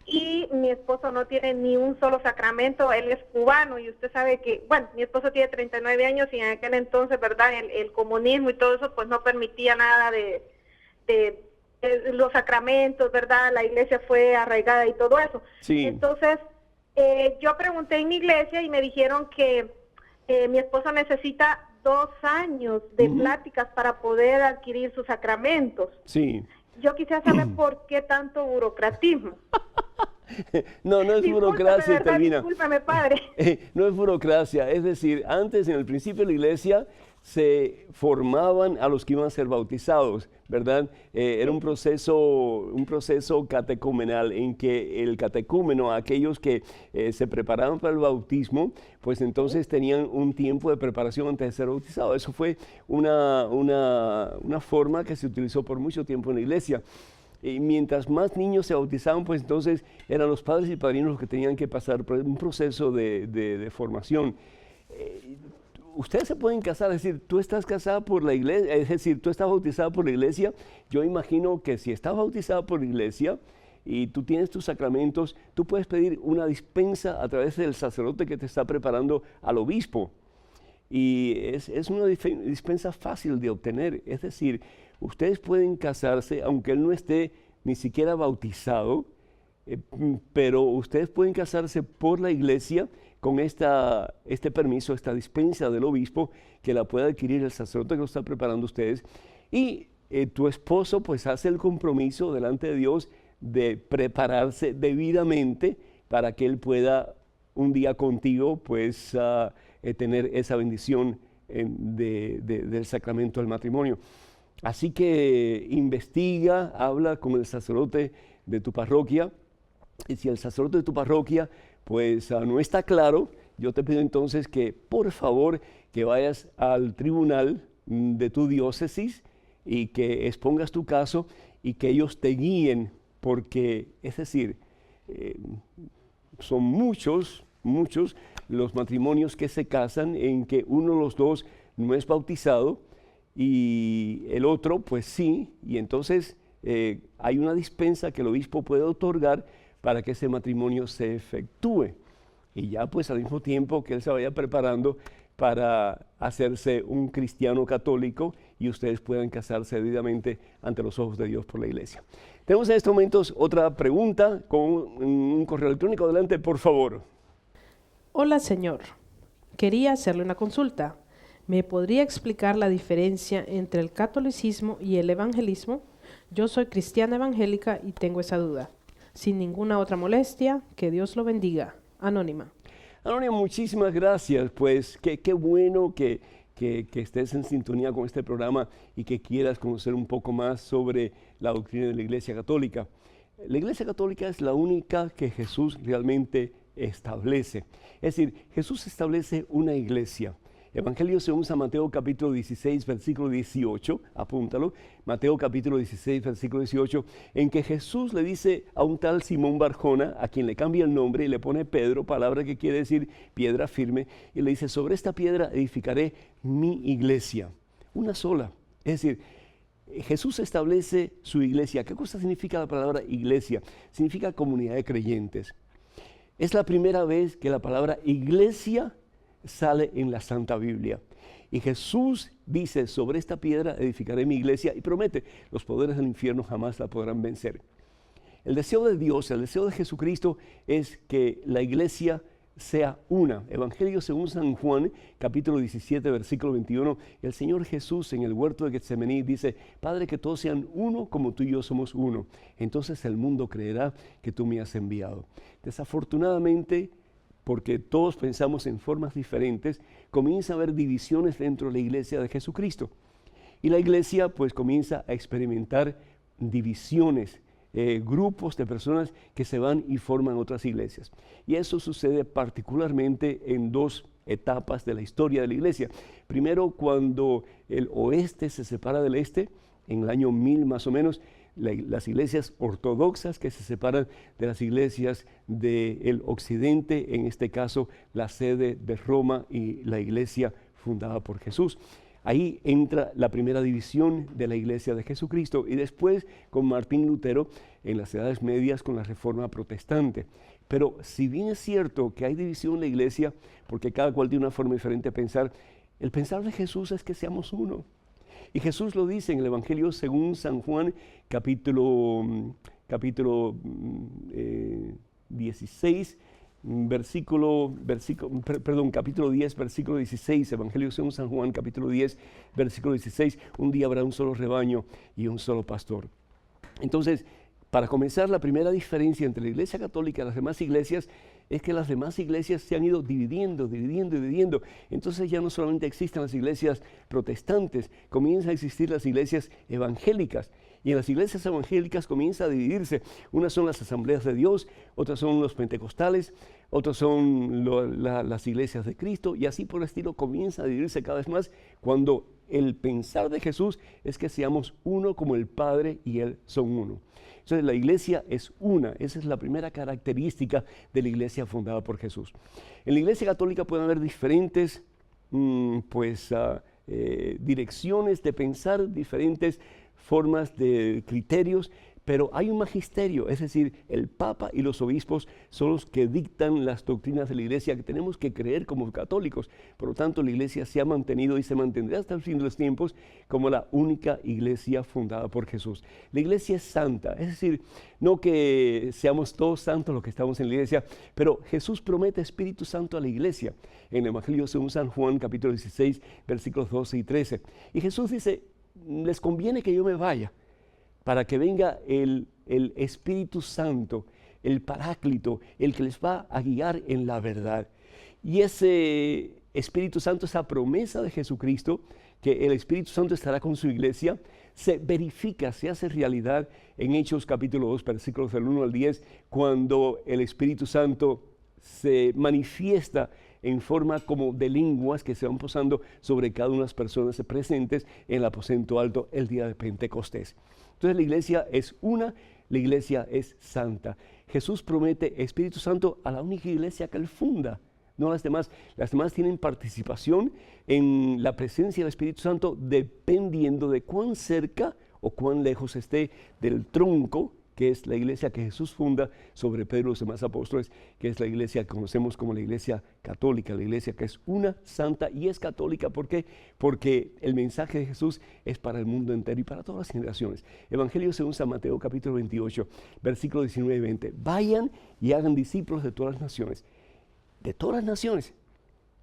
y mi esposo no tiene ni un solo sacramento, él es cubano y usted sabe que, bueno, mi esposo tiene 39 años y en aquel entonces, ¿verdad? El comunismo y todo eso pues no permitía nada de los sacramentos, ¿verdad? La iglesia fue arraigada y todo eso. Sí. Entonces, yo pregunté en mi iglesia y me dijeron que mi esposo necesita 2 años de pláticas para poder adquirir sus sacramentos. Sí. Yo quisiera saber por qué tanto burocratismo. No, no es burocracia, ¿verdad? Telvina. Discúlpame, padre. No es burocracia, es decir, antes en el principio de la iglesia se formaban a los que iban a ser bautizados, ¿verdad? Era un proceso catecumenal en que el catecúmeno, aquellos que se preparaban para el bautismo, pues entonces tenían un tiempo de preparación antes de ser bautizados. Eso fue una forma que se utilizó por mucho tiempo en la iglesia. Y mientras más niños se bautizaban, pues entonces eran los padres y padrinos los que tenían que pasar por un proceso de formación. Ustedes se pueden casar, es decir, tú estás casada por la iglesia, es decir, tú estás bautizada por la iglesia. Yo imagino que si estás bautizada por la iglesia y tú tienes tus sacramentos, tú puedes pedir una dispensa a través del sacerdote que te está preparando al obispo. Y es una dispensa fácil de obtener, es decir, ustedes pueden casarse aunque él no esté ni siquiera bautizado, pero ustedes pueden casarse por la iglesia con este permiso, esta dispensa del obispo, que la puede adquirir el sacerdote que lo está preparando ustedes. Y tu esposo pues hace el compromiso delante de Dios de prepararse debidamente para que él pueda un día contigo pues tener esa bendición del sacramento del matrimonio. Así que investiga, habla con el sacerdote de tu parroquia, y si el sacerdote de tu parroquia pues no está claro, yo te pido entonces que por favor que vayas al tribunal de tu diócesis y que expongas tu caso y que ellos te guíen, porque es decir, son muchos los matrimonios que se casan en que uno de los dos no es bautizado y el otro pues sí, y entonces hay una dispensa que el obispo puede otorgar para que ese matrimonio se efectúe. Y ya pues al mismo tiempo que él se vaya preparando para hacerse un cristiano católico y ustedes puedan casarse debidamente ante los ojos de Dios por la iglesia. Tenemos en estos momentos otra pregunta con un correo electrónico. Adelante, por favor. Hola, señor. Quería hacerle una consulta. ¿Me podría explicar la diferencia entre el catolicismo y el evangelismo? Yo soy cristiana evangélica y tengo esa duda. Sin ninguna otra molestia, que Dios lo bendiga. Anónima. Anónima, muchísimas gracias. Pues qué bueno que estés en sintonía con este programa y que quieras conocer un poco más sobre la doctrina de la Iglesia Católica. La Iglesia Católica es la única que Jesús realmente establece. Es decir, Jesús establece una iglesia. Evangelio según San Mateo capítulo 16, versículo 18, apúntalo, Mateo capítulo 16, versículo 18, en que Jesús le dice a un tal Simón Barjona, a quien le cambia el nombre y le pone Pedro, palabra que quiere decir piedra firme, y le dice, sobre esta piedra edificaré mi iglesia, una sola. Es decir, Jesús establece su iglesia. ¿Qué cosa significa la palabra iglesia? Significa comunidad de creyentes. Es la primera vez que la palabra iglesia sale en la Santa Biblia. Y Jesús dice, sobre esta piedra edificaré mi iglesia y promete, los poderes del infierno jamás la podrán vencer. El deseo de Dios, el deseo de Jesucristo es que la iglesia sea una. Evangelio según San Juan, capítulo 17, versículo 21, el Señor Jesús en el huerto de Getsemaní dice, Padre, que todos sean uno como tú y yo somos uno. Entonces el mundo creerá que tú me has enviado. Desafortunadamente, porque todos pensamos en formas diferentes, comienza a haber divisiones dentro de la iglesia de Jesucristo. Y la iglesia pues comienza a experimentar divisiones, grupos de personas que se van y forman otras iglesias. Y eso sucede particularmente en dos etapas de la historia de la iglesia. Primero, cuando el oeste se separa del este, en el año 1000 más o menos, las iglesias ortodoxas que se separan de las iglesias del occidente, en este caso la sede de Roma y la iglesia fundada por Jesús. Ahí entra la primera división de la Iglesia de Jesucristo y después con Martín Lutero en las Edades Medias con la Reforma Protestante. Pero si bien es cierto que hay división en la Iglesia, porque cada cual tiene una forma diferente de pensar, el pensar de Jesús es que seamos uno. Y Jesús lo dice en el Evangelio según San Juan, capítulo 16, capítulo 10, versículo 16, Evangelio según San Juan, capítulo 10, versículo 16, un día habrá un solo rebaño y un solo pastor. Entonces, para comenzar, la primera diferencia entre la Iglesia Católica y las demás iglesias es que las demás iglesias se han ido dividiendo. Entonces ya no solamente existen las iglesias protestantes, comienzan a existir las iglesias evangélicas. Y en las iglesias evangélicas comienza a dividirse. Unas son las asambleas de Dios, otras son los pentecostales, otras son las iglesias de Cristo, y así por el estilo comienza a dividirse cada vez más cuando el pensar de Jesús es que seamos uno como el Padre y Él son uno. Entonces la iglesia es una, esa es la primera característica de la iglesia fundada por Jesús. En la iglesia católica pueden haber diferentes direcciones de pensar, diferentes formas de criterios, pero hay un magisterio, es decir, el Papa y los obispos son los que dictan las doctrinas de la Iglesia que tenemos que creer como católicos. Por lo tanto, la Iglesia se ha mantenido y se mantendrá hasta el fin de los tiempos como la única Iglesia fundada por Jesús. La Iglesia es santa, es decir, no que seamos todos santos los que estamos en la Iglesia, pero Jesús promete Espíritu Santo a la Iglesia en el Evangelio según San Juan, capítulo 16, versículos 12 y 13. Y Jesús dice, les conviene que yo me vaya, para que venga el Espíritu Santo, el Paráclito, el que les va a guiar en la verdad. Y ese Espíritu Santo, esa promesa de Jesucristo, que el Espíritu Santo estará con su iglesia, se verifica, se hace realidad en Hechos capítulo 2, versículos del 1 al 10, cuando el Espíritu Santo se manifiesta en forma como de lenguas que se van posando sobre cada una de las personas presentes en el aposento alto el día de Pentecostés. Entonces la iglesia es una, la iglesia es santa. Jesús promete Espíritu Santo a la única iglesia que Él funda, no a las demás. Las demás tienen participación en la presencia del Espíritu Santo dependiendo de cuán cerca o cuán lejos esté del tronco, que es la iglesia que Jesús funda sobre Pedro y los demás apóstoles, que es la iglesia que conocemos como la iglesia católica, la iglesia que es una, santa y es católica. ¿Por qué? Porque el mensaje de Jesús es para el mundo entero y para todas las generaciones. Evangelio según San Mateo capítulo 28, versículos 19 y 20. Vayan y hagan discípulos de todas las naciones. De todas las naciones,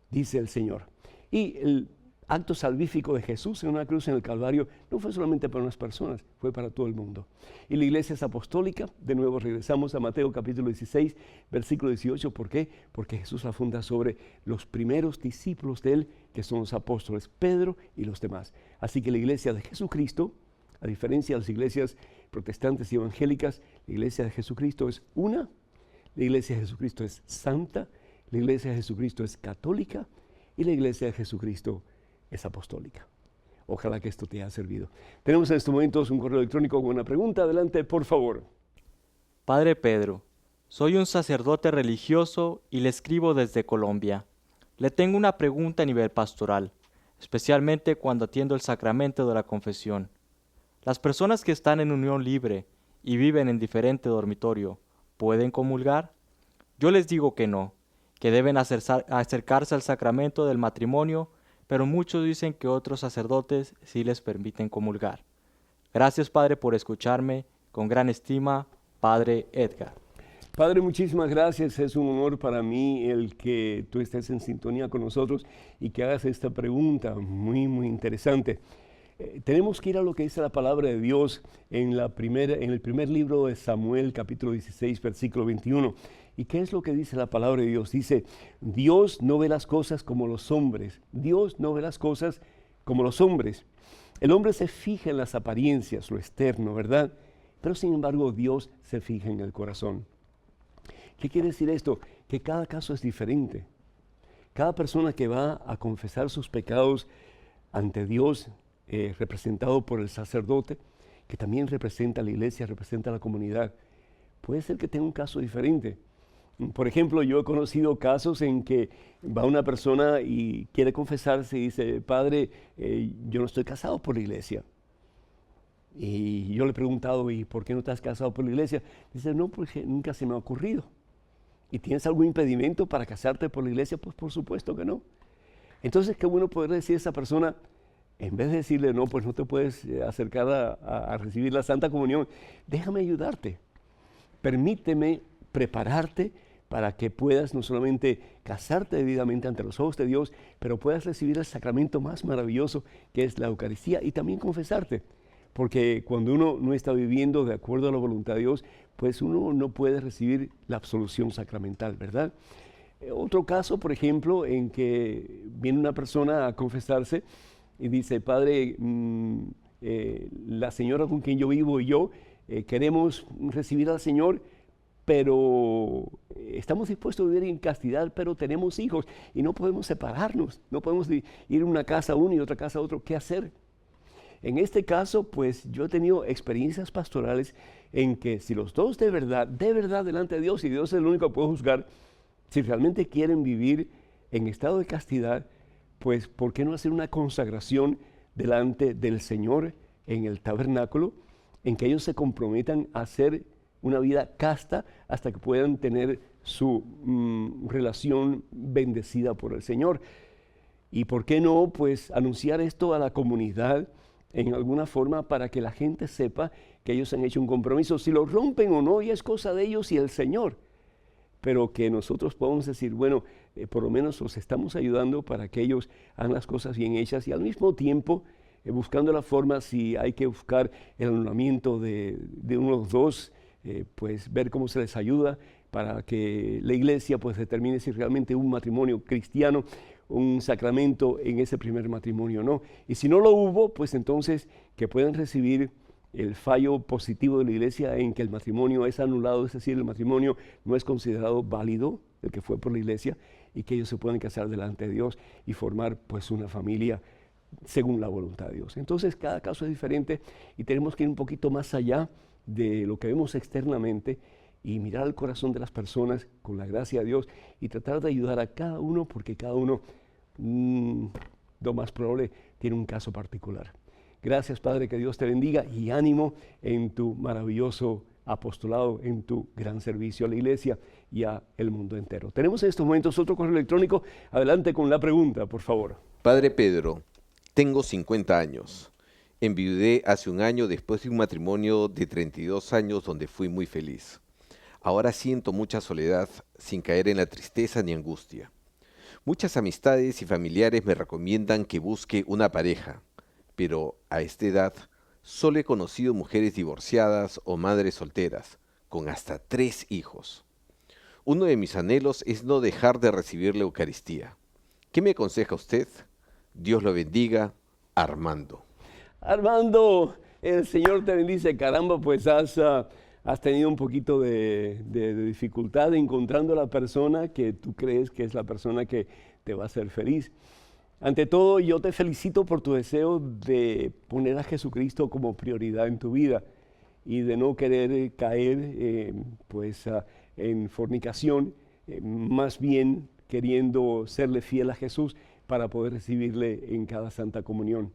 dice el Señor. Y el acto salvífico de Jesús en una cruz en el Calvario no fue solamente para unas personas, fue para todo el mundo. Y la iglesia es apostólica. De nuevo regresamos a Mateo capítulo 16, versículo 18. ¿Por qué? Porque Jesús la funda sobre los primeros discípulos de Él, que son los apóstoles, Pedro y los demás. Así que la iglesia de Jesucristo, a diferencia de las iglesias protestantes y evangélicas, la iglesia de Jesucristo es una, la iglesia de Jesucristo es santa, la iglesia de Jesucristo es católica y la iglesia de Jesucristo es apostólica. Ojalá que esto te haya servido. Tenemos en estos momentos un correo electrónico con una pregunta. Adelante, por favor. Padre Pedro, soy un sacerdote religioso y le escribo desde Colombia. Le tengo una pregunta a nivel pastoral, especialmente cuando atiendo el sacramento de la confesión. ¿Las personas que están en unión libre y viven en diferente dormitorio pueden comulgar? Yo les digo que no, que deben acercarse al sacramento del matrimonio, pero muchos dicen que otros sacerdotes sí les permiten comulgar. Gracias, Padre, por escucharme. Con gran estima, Padre Edgar. Padre, muchísimas gracias. Es un honor para mí el que tú estés en sintonía con nosotros y que hagas esta pregunta muy, muy interesante. Tenemos que ir a lo que dice la palabra de Dios en el primer libro de Samuel, capítulo 16, versículo 21. ¿Y qué es lo que dice la palabra de Dios? Dice, Dios no ve las cosas como los hombres. Dios no ve las cosas como los hombres. El hombre se fija en las apariencias, lo externo, ¿verdad? Pero sin embargo, Dios se fija en el corazón. ¿Qué quiere decir esto? Que cada caso es diferente. Cada persona que va a confesar sus pecados ante Dios, representado por el sacerdote, que también representa a la iglesia, representa a la comunidad, puede ser que tenga un caso diferente. Por ejemplo, yo he conocido casos en que va una persona y quiere confesarse y dice, padre, yo no estoy casado por la iglesia. Y yo le he preguntado, ¿y por qué no estás casado por la iglesia? Dice, no, porque nunca se me ha ocurrido. ¿Y tienes algún impedimento para casarte por la iglesia? Pues por supuesto que no. Entonces, qué bueno poder decir a esa persona, en vez de decirle, no, pues no te puedes acercar a recibir la Santa Comunión, déjame ayudarte. Permíteme prepararte para que puedas no solamente casarte debidamente ante los ojos de Dios, pero puedas recibir el sacramento más maravilloso que es la Eucaristía y también confesarte. Porque cuando uno no está viviendo de acuerdo a la voluntad de Dios, pues uno no puede recibir la absolución sacramental, ¿verdad? Otro caso, por ejemplo, en que viene una persona a confesarse y dice, padre, la señora con quien yo vivo y yo queremos recibir al Señor, pero estamos dispuestos a vivir en castidad, pero tenemos hijos y no podemos separarnos, no podemos ir a una casa a uno y otra casa a otro. ¿Qué hacer? En este caso, pues yo he tenido experiencias pastorales en que si los dos de verdad delante de Dios, y Dios es el único que puede juzgar, si realmente quieren vivir en estado de castidad, pues ¿por qué no hacer una consagración delante del Señor en el tabernáculo, en que ellos se comprometan a hacer una vida casta hasta que puedan tener su relación bendecida por el Señor? Y ¿por qué no, pues, anunciar esto a la comunidad en alguna forma para que la gente sepa que ellos han hecho un compromiso? Si lo rompen o no, ya es cosa de ellos y el Señor. Pero que nosotros podamos decir, bueno, por lo menos los estamos ayudando para que ellos hagan las cosas bien hechas y al mismo tiempo buscando la forma, si hay que buscar el anulamiento de uno de los dos, pues ver cómo se les ayuda para que la iglesia pues determine si realmente un matrimonio cristiano, un sacramento en ese primer matrimonio o no. Y si no lo hubo, pues entonces que puedan recibir el fallo positivo de la iglesia en que el matrimonio es anulado, es decir, el matrimonio no es considerado válido, el que fue por la iglesia, y que ellos se puedan casar delante de Dios y formar pues una familia según la voluntad de Dios. Entonces cada caso es diferente y tenemos que ir un poquito más allá de lo que vemos externamente y mirar al corazón de las personas con la gracia de Dios y tratar de ayudar a cada uno, porque cada uno, lo más probable, tiene un caso particular. Gracias, Padre, que Dios te bendiga y ánimo en tu maravilloso apostolado, en tu gran servicio a la iglesia y a el mundo entero. Tenemos en estos momentos otro correo electrónico. Adelante con la pregunta, por favor. Padre Pedro, tengo 50 años. Enviudé hace un año después de un matrimonio de 32 años donde fui muy feliz. Ahora siento mucha soledad sin caer en la tristeza ni angustia. Muchas amistades y familiares me recomiendan que busque una pareja, pero a esta edad solo he conocido mujeres divorciadas o madres solteras, con hasta 3 hijos. Uno de mis anhelos es no dejar de recibir la Eucaristía. ¿Qué me aconseja usted? Dios lo bendiga, Armando. Armando, el Señor te bendice. Caramba, pues has tenido un poquito de dificultad encontrando a la persona que tú crees que es la persona que te va a hacer feliz. Ante todo, yo te felicito por tu deseo de poner a Jesucristo como prioridad en tu vida y de no querer caer en fornicación, más bien queriendo serle fiel a Jesús para poder recibirle en cada Santa Comunión.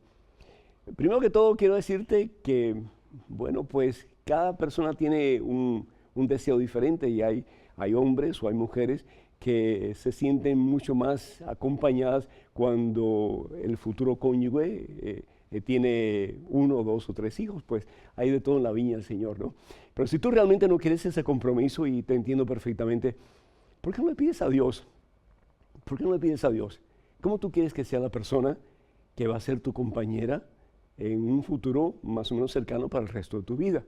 Primero que todo, quiero decirte que, bueno, pues cada persona tiene un deseo diferente y hay hombres o hay mujeres que se sienten mucho más acompañadas cuando el futuro cónyuge tiene 1, 2 o 3 hijos, pues hay de todo en la viña del Señor, ¿no? Pero si tú realmente no quieres ese compromiso, y te entiendo perfectamente, ¿por qué no le pides a Dios? ¿Por qué no le pides a Dios? ¿Cómo tú quieres que sea la persona que va a ser tu compañera en un futuro más o menos cercano para el resto de tu vida?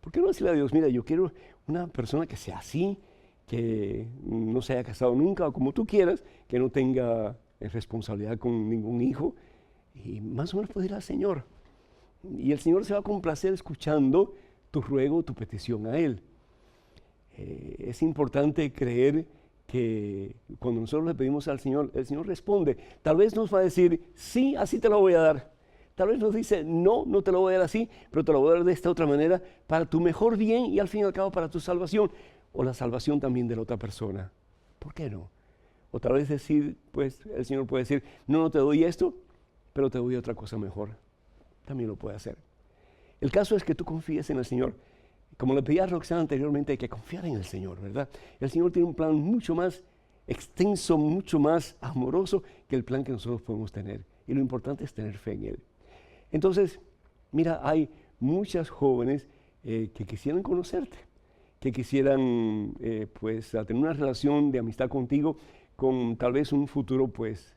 ¿Por qué no decirle a Dios, mira, yo quiero una persona que sea así, que no se haya casado nunca, o como tú quieras, que no tenga responsabilidad con ningún hijo, y más o menos pedir al Señor? Y el Señor se va a complacer escuchando tu ruego, tu petición a Él. Es importante creer que cuando nosotros le pedimos al Señor, el Señor responde. Tal vez nos va a decir, sí, así te lo voy a dar. Tal vez nos dice, no, no te lo voy a dar así, pero te lo voy a dar de esta otra manera para tu mejor bien y al fin y al cabo para tu salvación. o la salvación también de la otra persona. ¿Por qué no? O tal vez decir, pues el Señor puede decir, no te doy esto, pero te doy otra cosa mejor. También lo puede hacer. El caso es que tú confíes en el Señor. Como le pedí a Roxana anteriormente, hay que confiar en el Señor, ¿verdad? El Señor tiene un plan mucho más extenso, mucho más amoroso que el plan que nosotros podemos tener. Y lo importante es tener fe en Él. Entonces, mira, hay muchas jóvenes que quisieran conocerte, que quisieran pues tener una relación de amistad contigo, con tal vez un futuro pues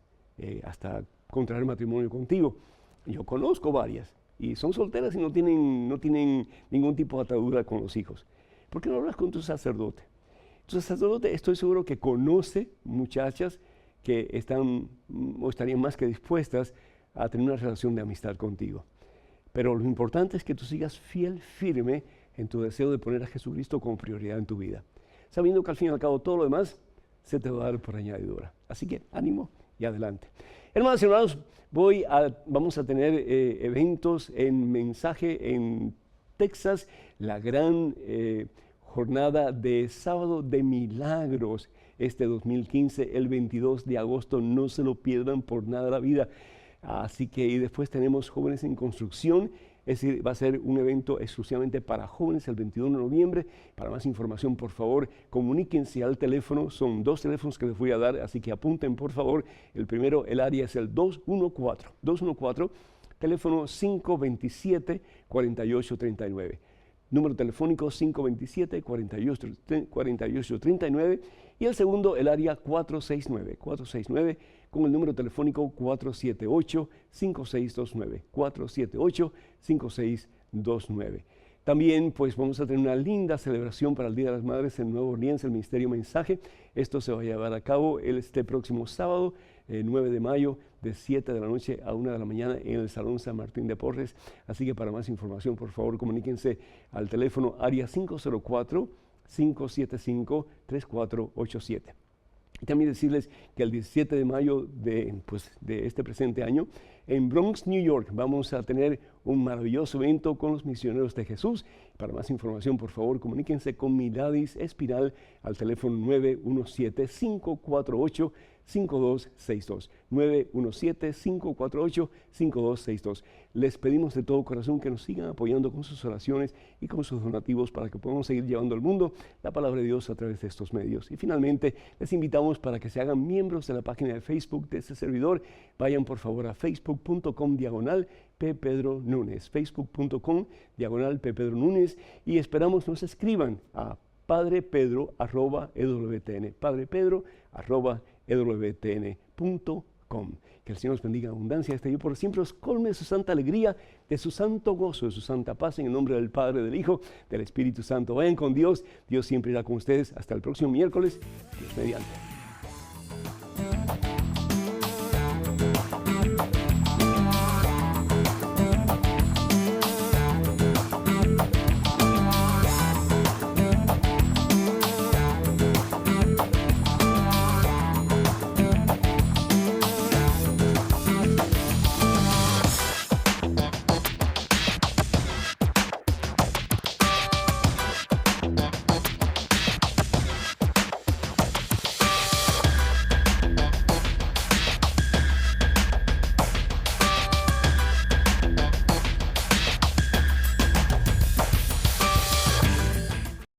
hasta contraer matrimonio contigo. Yo conozco varias y son solteras y no tienen ningún tipo de atadura con los hijos. ¿Por qué no hablas con tu sacerdote? Tu sacerdote estoy seguro que conoce muchachas que están o estarían más que dispuestas a tener una relación de amistad contigo. Pero lo importante es que tú sigas fiel, firme en tu deseo de poner a Jesucristo como prioridad en tu vida, sabiendo que al fin y al cabo todo lo demás se te va a dar por añadidura. Así que ánimo y adelante. Hermanas y hermanos, vamos a tener eventos en Mensaje en Texas, la gran jornada de Sábado de Milagros este 2015, el 22 de agosto, no se lo pierdan por nada de la vida. Así que y después tenemos Jóvenes en Construcción, es decir, va a ser un evento exclusivamente para jóvenes el 21 de noviembre. Para más información, por favor, comuníquense al teléfono, son 2 teléfonos que les voy a dar, así que apunten, por favor. El primero, el área es el 214, teléfono 527-4839. Número telefónico 527-4839 y el segundo, el área 469, con el número telefónico 478-5629, 478-5629. También pues vamos a tener una linda celebración para el Día de las Madres en Nueva Orleans, el Ministerio Mensaje. Esto se va a llevar a cabo este próximo sábado, 9 de mayo, de 7 de la noche a 1 de la mañana en el Salón San Martín de Porres. Así que para más información, por favor, comuníquense al teléfono área 504-575-3487. Y también decirles que el 17 de mayo de este presente año, en Bronx, New York, vamos a tener un maravilloso evento con los misioneros de Jesús. Para más información, por favor, comuníquense con Miladis Espiral al teléfono 917-548-5262. 917-548-5262. Les pedimos de todo corazón que nos sigan apoyando con sus oraciones y con sus donativos para que podamos seguir llevando al mundo la palabra de Dios a través de estos medios. Y finalmente, les invitamos para que se hagan miembros de la página de Facebook de este servidor. Vayan por favor a facebook.com/P. Pedro Núñez, facebook.com/P. Pedro Núñez, y esperamos nos escriban a padrepedro@ewtn, padrepedro@ewtn.com. Que el Señor nos bendiga en abundancia este día por siempre, os colme de su santa alegría, de su santo gozo, de su santa paz, en el nombre del Padre, del Hijo, del Espíritu Santo. Vayan con Dios, Dios siempre irá con ustedes. Hasta el próximo miércoles, Dios mediante.